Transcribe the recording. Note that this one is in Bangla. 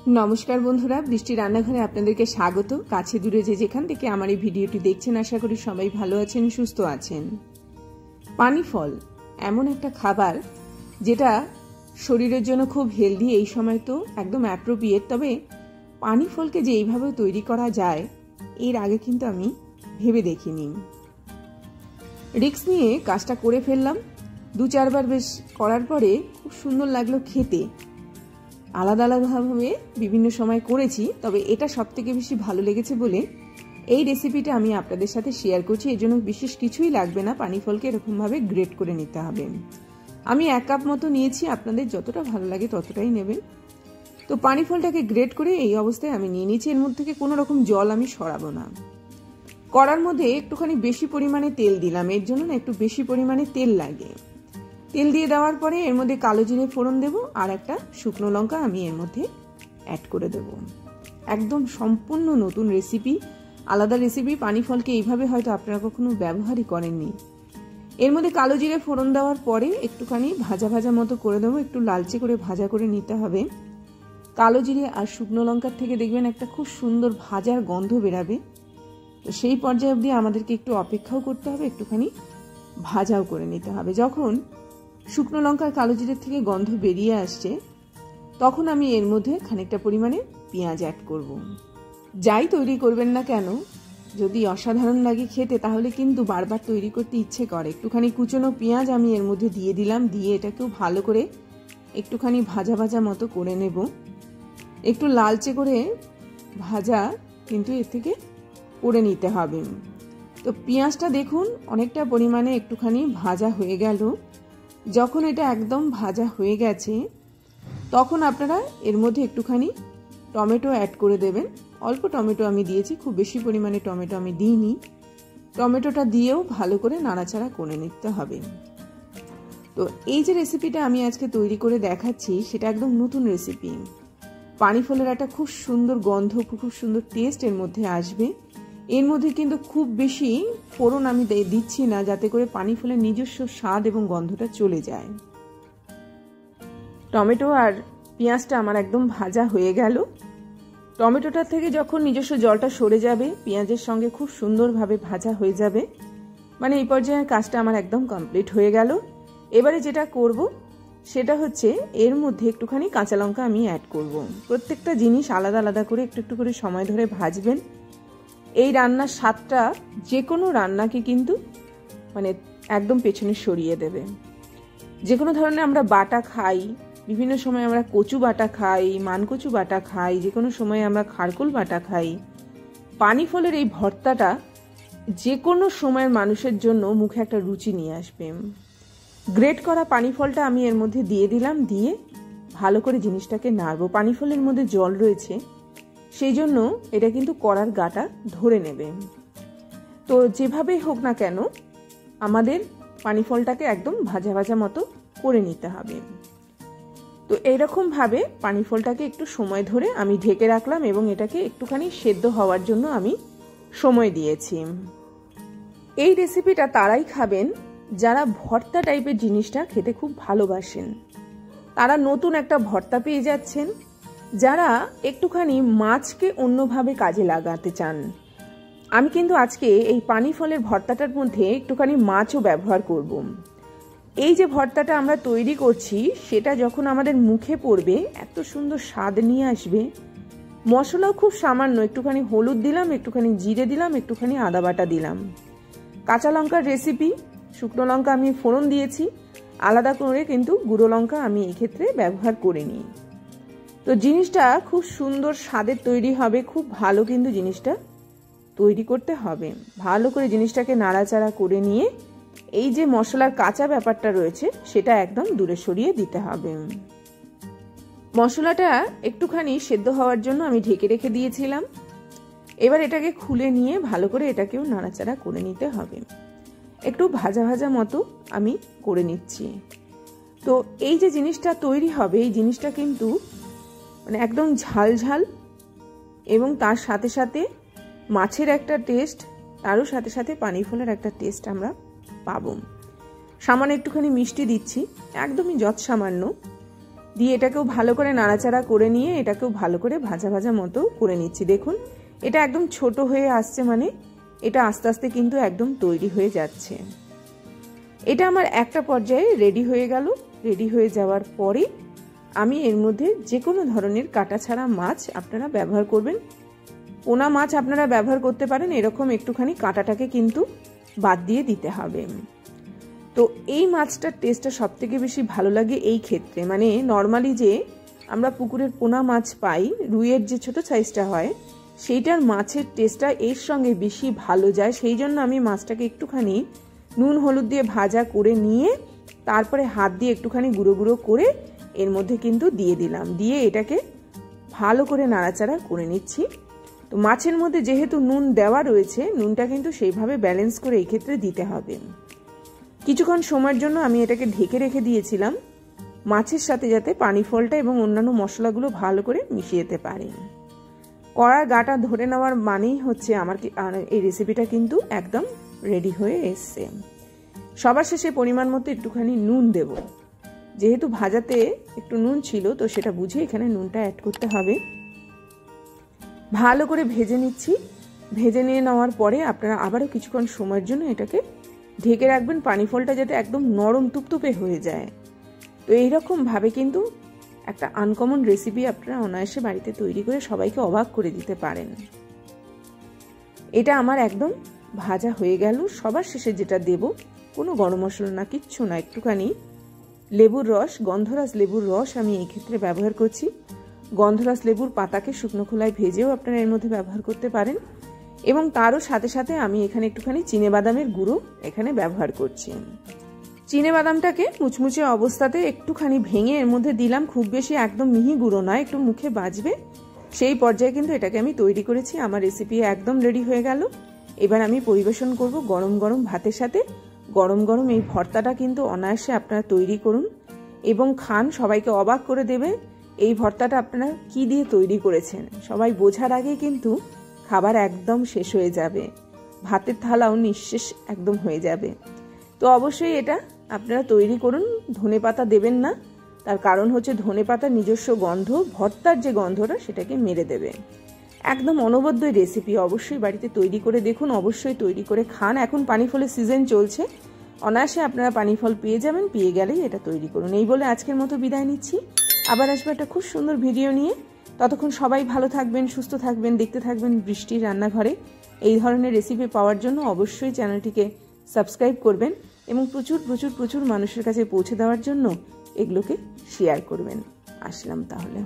नमस्कार बंधुरा बृष्टि रान्नाघरे आपनादेरके स्वागत। काछे दूरे जे जेखान थेके आमार एई भिडियोटी देखछेन आशा करी सबाई भालो आछेन सुस्थ आछेन। पानी फल एमन एकटा खाबार जेटा शरीरेर जोन्नो खूब हेल्दी, एई समय तो एकदम अ্যাপ্রোপ্রিয়েট। तबे पानी फलके जे एइभाবে तैरी करा जाय एर आगे किन्तु आमी भेबे देखिनि। रिक्स निये काजटा करे फेललाम। दु चारबार बेश करार परे खूब सुंदर लागलो खेते। आलादा आलादाभाবে বিভিন্ন সময় করেছি, তবে এটা সবথেকে বেশি ভালো লেগেছে বলে এই রেসিপিটা আমি আপনাদের সাথে শেয়ার করছি। এর জন্য বিশেষ কিছুই লাগবে না, পানি ফলকে এরকম ভাবে গ্রেট করে নিতে হবে। আমি 1 কাপ মতো নিয়েছি, আপনাদের যতটা ভালো লাগে ততটাই নেবেন। তো পানি ফলটাকে গ্রেট করে এই অবস্থায় আমি নিয়ে নিয়েছি। এর মধ্যে থেকে কোনো রকম জল আমি সরাবো না। কড়ার মধ্যে একটুখানি বেশি পরিমাণে তেল দিলাম, এর জন্য না একটু বেশি পরিমাণে তেল লাগে। তেল দিয়ে দেওয়ার পরে এর মধ্যে কালো জিরে ফোড়ন দেব আর একটা শুকনো লঙ্কা আমি এর মধ্যে অ্যাড করে দেব। একদম সম্পূর্ণ নতুন রেসিপি, আলাদা রেসিপি। পানি ফলকে এইভাবে হয়তো আপনারা কখনো ব্যবহারই করেননি। এর মধ্যে কালো জিরে ফোড়ন দেওয়ার পরে একটুখানি ভাজা ভাজা মতো করে দেবো, একটু লালচে করে ভাজা করে নিতে হবে। কালো জিরে আর শুকনো লঙ্কার থেকে দেখবেন একটা খুব সুন্দর ভাজার গন্ধ বেরাবে। তো সেই পর্যায়ে অবধি আমাদেরকে একটু অপেক্ষাও করতে হবে, একটুখানি ভাজাও করে নিতে হবে। যখন শুকনো লঙ্কার কালো জিরের থেকে গন্ধ বেরিয়ে আসছে তখন আমি এর মধ্যে খানিকটা পরিমাণে পেঁয়াজ অ্যাড করব। যাই তৈরি করবেন না কেন, যদি অসাধারণ লাগে খেতে তাহলে কিন্তু বারবার তৈরি করতে ইচ্ছে করে। একটুখানি কুচনো পেঁয়াজ আমি এর মধ্যে দিয়ে দিলাম, দিয়ে এটাকেও ভালো করে একটুখানি ভাজা ভাজা মতো করে নেব। একটু লালচে করে ভাজা কিন্তু এর থেকে করে নিতে হবে। তো পেঁয়াজটা দেখুন অনেকটা পরিমাণে একটুখানি ভাজা হয়ে গেল। যখন এটা একদম ভাজা হয়ে গেছে তখন আপনারা এর মধ্যে একটুখানি টমেটো অ্যাড করে দেবেন। অল্প টমেটো আমি দিয়েছি, খুব বেশি পরিমাণে টমেটো আমি দিইনি। টমেটোটা দিয়েও ভালো করে নাড়াচাড়া করে নিতে হবে। তো এই যে রেসিপিটা আমি আজকে তৈরি করে দেখাচ্ছি সেটা একদম নতুন রেসিপি। পানি ফলের একটা খুব সুন্দর গন্ধ, খুব সুন্দর টেস্ট এর মধ্যে আসবে। এর মধ্যে কিন্তু খুব বেশি ফোড়ন আমি দিচ্ছি না, যাতে করে পানি ফলের নিজস্ব স্বাদ এবং গন্ধটা চলে যায়। টমেটো আর পেঁয়াজটা আমার একদম ভাজা হয়ে গেল। টমেটোটা থেকে যখন নিজস্ব জলটা সরে যাবে, পেঁয়াজের সঙ্গে খুব সুন্দরভাবে ভাজা হয়ে যাবে, মানে এই পর্যায়ে কাজটা আমার একদম কমপ্লিট হয়ে গেল। এবারে যেটা করব সেটা হচ্ছে এর মধ্যে একটুখানি কাঁচা লঙ্কা আমি অ্যাড করব। প্রত্যেকটা জিনিস আলাদা আলাদা করে একটু একটু করে সময় ধরে ভাজবেন। এই রান্নার স্বাদটা যে কোনো রান্নাকে কিন্তু মানে একদম পেছনে সরিয়ে দেবে। যে কোনো ধরনের আমরা বাটা খাই, বিভিন্ন সময় আমরা কচু বাটা খাই, মানকচু বাটা খাই, যে কোনো সময় আমরা খারকুল বাটা খাই। পানি ফলের এই ভর্তাটা যে কোনো সময়ের মানুষের জন্য মুখে একটা রুচি নিয়ে আসবে। গ্রেট করা পানি ফলটা আমি এর মধ্যে দিয়ে দিলাম, দিয়ে ভালো করে জিনিসটাকে নাড়বো। পানি ফলের মধ্যে জল রয়েছে, সেই জন্য এটা কিন্তু কড়ার গাটা ধরে নেবে। তো যেভাবেই হোক না কেন আমাদের পানি ফলটাকে একদম ভাজা ভাজা মতো করে নিতে হবে। তো এইরকম ভাবে পানি ফলটাকে একটু সময় ধরে আমি ঢেকে রাখলাম এবং এটাকে একটুখানি সেদ্ধ হওয়ার জন্য আমি সময় দিয়েছি। এই রেসিপিটা তারাই খাবেন যারা ভর্তা টাইপের জিনিসটা খেতে খুব ভালোবাসেন। তারা নতুন একটা ভর্তা পেয়ে যাচ্ছেন। যারা একটুখানি মাছকে অন্যভাবে কাজে লাগাতে চান, আমি কিন্তু আজকে এই পানি ফলের ভর্তাটার মধ্যে একটুখানি মাছও ব্যবহার করব। এই যে ভর্তাটা আমরা তৈরি করছি সেটা যখন আমাদের মুখে পড়বে এত সুন্দর স্বাদ নিয়ে আসবে। মশলাও খুব সামান্য, একটুখানি হলুদ দিলাম, একটুখানি জিরে দিলাম, একটুখানি আদা বাটা দিলাম। কাঁচা লঙ্কার রেসিপি, শুকনো লঙ্কা আমি ফোড়ন দিয়েছি, আলাদা করে কিন্তু গুঁড়ো লঙ্কা আমি এই ক্ষেত্রে ব্যবহার করিনি। তো জিনিসটা খুব সুন্দর স্বাদের তৈরি হবে। খুব ভালো কিন্তু জিনিসটা তৈরি করতে হবে। ভালো করে জিনিসটাকে নাড়াচাড়া করে নিয়ে এই যে মশলার কাঁচা ব্যাপারটা রয়েছে সেটা একদম দূরে সরিয়ে দিতে হবে। মশলাটা একটুখানি সেদ্ধ হওয়ার জন্য আমি ঢেকে রেখে দিয়েছিলাম। এবার এটাকে খুলে নিয়ে ভালো করে এটাকেও নাড়াচাড়া করে নিতে হবে। একটু ভাজা ভাজা মতো আমি করে নিচ্ছি। তো এই যে জিনিসটা তৈরি হবে এই জিনিসটা কিন্তু মানে একদম ঝাল ঝাল এবং তার সাথে সাথে মাছের একটা টেস্ট, তারও সাথে সাথে পানি ফলের একটা টেস্ট আমরা পাবো। সামান্য একটুখানি মিষ্টি দিচ্ছি, একদমই যৎসামান্য। দিয়ে এটাকেও ভালো করে নাড়াচাড়া করে নিয়ে এটাকেও ভালো করে ভাজা ভাজা মতো করে নিচ্ছি। দেখুন এটা একদম ছোট হয়ে আসছে, মানে এটা আস্তে আস্তে কিন্তু একদম তৈরি হয়ে যাচ্ছে। এটা আমার একটা পর্যায়ে রেডি হয়ে গেল। রেডি হয়ে যাওয়ার পরে আমি এর মধ্যে যে কোনো ধরনের কাটা ছাড়া মাছ আপনারা ব্যবহার করবেন। পোনা মাছ আপনারা ব্যবহার করতে পারেন, এরকম একটুখানি কাঁটাটাকে কিন্তু বাদ দিয়ে দিতে হবে। তো এই মাছটার টেস্টটা সবথেকে বেশি ভালো লাগে এই ক্ষেত্রে, মানে নর্মালি যে আমরা পুকুরের পোনা মাছ পাই, রুইয়ের যে ছোট সাইজটা হয়, সেইটার মাছের টেস্টটা এর সঙ্গে বেশি ভালো যায়। সেই জন্য আমি মাছটাকে একটুখানি নুন হলুদ দিয়ে ভাজা করে নিয়ে তারপরে হাত দিয়ে একটুখানি গুঁড়ো গুঁড়ো করে এর মধ্যে কিন্তু দিয়ে দিলাম। দিয়ে এটাকে ভালো করে নাড়াচাড়া করে নিচ্ছি। তো মাছের মধ্যে যেহেতু নুন দেওয়া রয়েছে, নুনটা কিন্তু সেইভাবে ব্যালেন্স করে এই ক্ষেত্রে দিতে হবে। কিছুক্ষণ সময়ের জন্য আমি এটাকে ঢেকে রেখে দিয়েছিলাম মাছের সাথে, যাতে পানি ফলটা এবং অন্যান্য মশলাগুলো ভালো করে মিশিয়ে যেতে পারে। কড়ার গাটা ধরে নেওয়ার মানেই হচ্ছে আমার এই রেসিপিটা কিন্তু একদম রেডি হয়ে এসছে। সবার শেষে পরিমাণ মতো একটুখানি নুন দেব। যেহেতু ভাজাতে একটু নুন ছিল, তো সেটা বুঝে এখানে নুনটা অ্যাড করতে হবে। ভালো করে ভেজে নিচ্ছি। ভেজে নিয়ে নেওয়ার পরে আপনারা আবারও কিছুক্ষণ সময়ের জন্য এটাকে ঢেকে রাখবেন, পানি ফলটা যাতে একদম নরম তুপতুপে হয়ে যায়। তো এইরকমভাবে কিন্তু একটা আনকমন রেসিপি আপনারা অনায়াসে বাড়িতে তৈরি করে সবাইকে অবাক করে দিতে পারেন। এটা আমার একদম ভাজা হয়ে গেল। সবার শেষে যেটা দেব, কোনো গরম মশলা না, কিচ্ছু না, একটুখানি লেবুর রস, গন্ধরাজ লেবুর রস আমি এই ক্ষেত্রে ব্যবহার করছি। গন্ধরাজ লেবুর পাতাকে শুকনো খোলায় ভেজেও আপনারা এর মধ্যে ব্যবহার করতে পারেন। এবং তারও সাথে সাথে আমি এখানে একটুখানি চিনেবাদামের গুঁড়ো এখানে ব্যবহার করছি। চিনেবাদামটাকে মুচমুচে অবস্থাতে একটুখানি ভেঙে এর মধ্যে দিলাম। খুব বেশি একদম মিহি গুঁড়ো নয়, একটু মুখে বাজবে সেই পর্যায়ে কিন্তু এটাকে আমি তৈরি করেছি। আমার রেসিপি একদম রেডি হয়ে গেল। এবার আমি পরিবেশন করব গরম গরম ভাতের সাথে। গরম গরম এই ভর্তাটা কিন্তু অনায়াসে আপনারা তৈরি করুন এবং খান, সবাইকে অবাক করে দেবে এই ভর্তাটা আপনারা কি দিয়ে তৈরি করেছেন। সবাই বোঝার আগে কিন্তু খাবার একদম শেষ হয়ে যাবে, ভাতের থালাও নিঃশেষ একদম হয়ে যাবে। তো অবশ্যই এটা আপনারা তৈরি করুন। ধনেপাতা দেবেন না, তার কারণ হচ্ছে ধনেপাতার নিজস্ব গন্ধ ভর্তার যে গন্ধটা সেটাকে মেরে দেবে। একদম অনবদ্য রেসিপি, অবশ্যই বাড়িতে তৈরি করে দেখুন, অবশ্যই তৈরি করে খান। এখন পানি ফলের সিজন চলছে, অনায়াসে আপনারা পানি ফল পেয়ে যাবেন, পেয়ে গেলেই এটা তৈরি করুন। এই বলে আজকের মতো বিদায় নিচ্ছি। আবার আসবো একটা খুব সুন্দর ভিডিও নিয়ে। ততক্ষণ সবাই ভালো থাকবেন, সুস্থ থাকবেন, দেখতে থাকবেন বৃষ্টির রান্নাঘরে। এই ধরনের রেসিপি পাওয়ার জন্য অবশ্যই চ্যানেলটিকে সাবস্ক্রাইব করবেন এবং প্রচুর প্রচুর প্রচুর মানুষের কাছে পৌঁছে দেওয়ার জন্য এগুলোকে শেয়ার করবেন। আসলাম তাহলে।